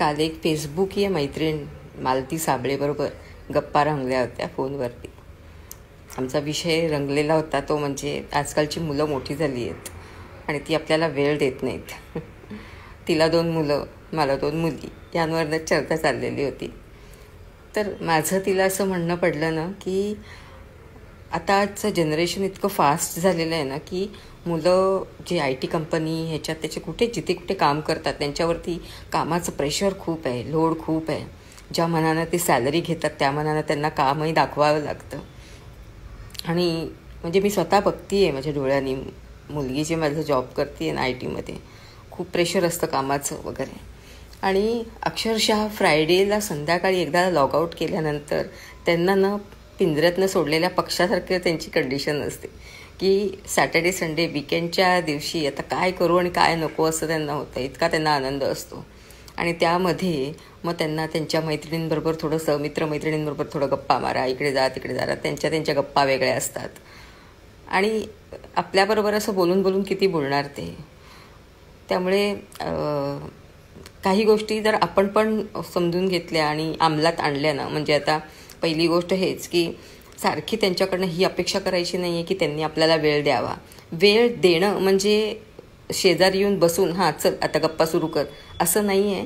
काल एक फेसबुकीय मैत्रीण मालती साबळेबरोबर गप्पा रंगल्या होत्या फोनवरती. आमचा विषय रंगलेला होता तो म्हणजे आजकालची मुलं मोठी झाली आहेत आणि ती आपल्याला वेळ देत नाहीत. तिला 2 मुलं, मला 2 मुली, यांवरच चर्चा चाललेली होती. तर माझं तिला असं म्हणणं पडलं ना की आताचं जनरेशन इतकं फास्ट झालेलं आहे ना की मुलं जे IT कंपनी ह्याच्यात त्याचे जिथे कुठे काम करतात त्यांच्यावरती कामाचं प्रेशर खूप आहे, लोड खूप आहे. ज्या मनानं ते सॅलरी घेतात त्या मनानं त्यांना कामही दाखवावं लागतं. आणि म्हणजे मी स्वतः बघते आहे माझ्या डोळ्यांनी, मुलगी जी माझं जॉब करते आहे ना IT मध्ये, खूप प्रेशर असतं कामाचं वगैरे. आणि अक्षरशः फ्रायडेला संध्याकाळी एकदा लॉग आऊट केल्यानंतर त्यांना न पिंजऱ्यातनं सोडलेल्या पक्षासारखं त्यांची कंडिशन असते की सॅटर्डे संडे विकेंडच्या दिवशी आता काय करू आणि काय नको असं त्यांना होतं. इतका त्यांना आनंद असतो. आणि त्यामध्ये मग त्यांना त्यांच्या मैत्रिणींबरोबर थोडंसं, मित्रमैत्रिणींबरोबर थोडं गप्पा मारा, इकडे जा तिकडे जा, त्यांच्या गप्पा वेगळ्या असतात. आणि आपल्याबरोबर असं बोलून बोलून किती बोलणार ते. त्यामुळे काही गोष्टी जर आपण पण समजून घेतल्या आणि अंमलात आणल्या ना, म्हणजे आता पहिली गोष्ट हेच की सारखी त्यांच्याकडनं ही अपेक्षा करायची नाही आहे की त्यांनी आपल्याला वेळ द्यावा. वेळ देणं म्हणजे शेजारी येऊन बसून हां चल आता गप्पा सुरू कर असं नाही आहे.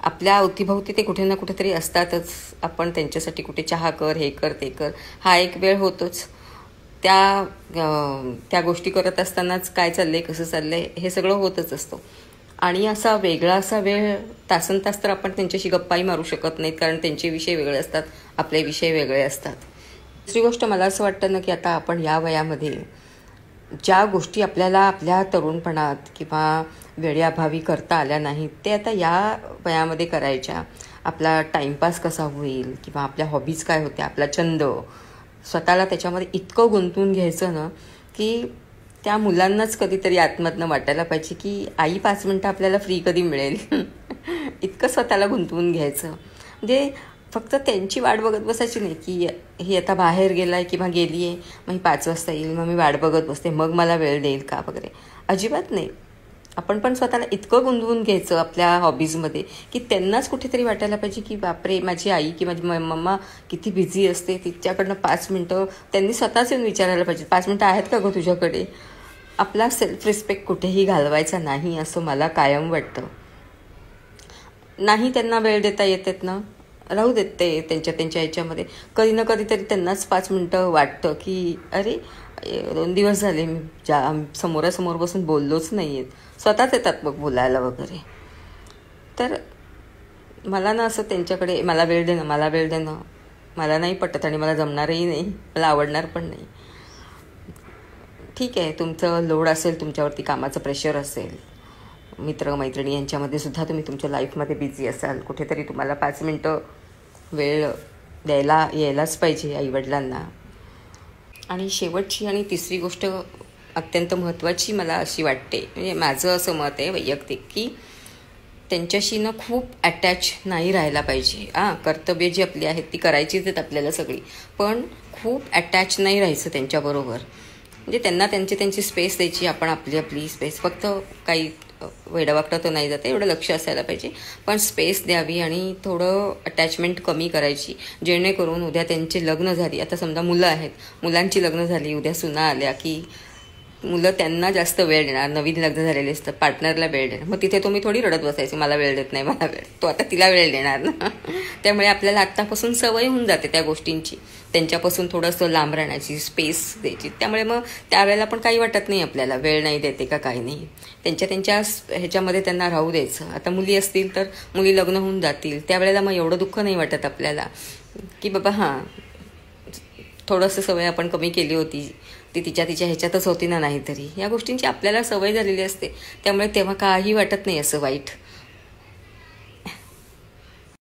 आपल्या अवतीभवती ते कुठे ना कुठेतरी असतातच. आपण त्यांच्यासाठी कुठे चहा कर, हे कर, ते कर, हा एक वेळ होतोच. त्या गोष्टी करत असतानाच काय चाललंय, कसं चाललंय हे सगळं होतच असतं. आणि असा वेगळा असा वेळ तासनतास तर आपण त्यांच्याशी गप्पाही मारू शकत नाहीत, कारण त्यांचे विषय वेगळे असतात, आपले विषय वेगळे असतात. दुसरी गोष्ट मला असं वाटतं ना की आता आपण या वयामध्ये ज्या गोष्टी आपल्याला आपल्या तरुणपणात किंवा वेळेअभावी करता आल्या नाहीत ते आता या वयामध्ये करायच्या. आपला टाईमपास कसा होईल किंवा आपल्या हॉबीज काय होत्या, आपला छंद, स्वतःला त्याच्यामध्ये इतकं गुंतवून घ्यायचं ना की त्या मुलांनाच कधीतरी आतमधनं वाटायला पाहिजे की आई 5 मिनटं आपल्याला फ्री कधी मिळेल. इतकं स्वतःला गुंतवून घ्यायचं. म्हणजे फक्त त्यांची वाट बघत बसायची नाही की ही आता बाहेर गेला आहे किंवा गेली आहे, मग ही 5 वाजता येईल, मग मी वाट बघत बसते, मग मला वेळ देईल का वगैरे. अजिबात नाही. आपण पण स्वतःला इतकं गुंतवून घ्यायचं आपल्या हॉबीजमध्ये की त्यांनाच कुठेतरी वाटायला पाहिजे की बापरे माझी आई की माझी मम्मा किती बिझी असते, तिच्याकडनं 5 मिनटं त्यांनी स्वतःच येऊन विचारायला पाहिजे, 5 मिनटं आहेत का गं तुझ्याकडे. आपला सेल्फ रिस्पेक्ट कुठेही घालवायचा नाही असं मला कायम वाटतं. नाही त्यांना वेळ देता येतात ना, राहू देत ते त्यांच्या ह्याच्यामध्ये. कधी ना कधीतरी त्यांनाच 5 मिनटं वाटतं की अरे 2 दिवस झाले मी समोरासमोर बसून बोललोच नाही आहेत. स्वतःच येतात मग बोलायला वगैरे. तर मला ना असं त्यांच्याकडे मला वेळ देणं मला नाही पटत आणि मला जमणारही नाही, मला आवडणार पण नाही. ठीक आहे, तुमचं लोड असेल, तुमच्यावरती कामाचं प्रेशर असेल, मित्रमैत्रिणी यांच्यामध्ये सुद्धा तुम्ही तुमच्या लाईफमध्ये बिझी असाल, कुठेतरी तुम्हाला 5 मिनटं वेळ यायलाच पाहिजे आईवडिलांना. आणि शेवटची आणि तिसरी गोष्ट अत्यंत महत्त्वाची मला अशी वाटते, म्हणजे माझं असं मत आहे वैयक्तिक की त्यांच्याशी ना खूप अटॅच नाही राहायला पाहिजे. कर्तव्य जी आपली आहेत ती करायचीच आहेत आपल्याला सगळी, पण खूप अटॅच नाही राहायचं त्यांच्याबरोबर. म्हणजे त्यांना त्यांची स्पेस द्यायची, आपण आपली स्पेस. फक्त काही वेडावाकडं तर नाही जाते, एवढं लक्ष असायला पाहिजे, पण स्पेस द्यावी आणि थोडं अटॅचमेंट कमी करायची, जेणेकरून उद्या त्यांचे लग्न झाली, आता समजा मुलं आहेत, मुलांची लग्न झाली, उद्या सुना आल्या की मुलं त्यांना जास्त वेळ देणार. नवीन लग्न झालेले असतं, पार्टनरला वेळ देणार. मग तिथे तुम्ही थोडी रडत बसायची मला वेळ देत नाही, मला वेळ, तो आता तिला वेळ देणार ना. त्यामुळे आपल्याला आत्तापासून सवय होऊन जाते त्या गोष्टींची, त्यांच्यापासून थोडंसं लांब राहण्याची, स्पेस द्यायची. त्यामुळे मग त्यावेळेला पण काही वाटत नाही आपल्याला, वेळ नाही देते का काही नाही. त्यांच्या ह्याच्यामध्ये त्यांना राहू द्यायचं. आता मुली असतील तर मुली लग्न होऊन जातील, त्यावेळेला मग एवढं दुःख नाही वाटत आपल्याला की बाबा हां थोडंसं सवय आपण कमी केली होती, ती तिच्या ह्याच्यातच होती ना. नाहीतरी या गोष्टींची आपल्याला सवय झालेली असते, त्यामुळे तेव्हा काही वाटत नाही असं वाईट.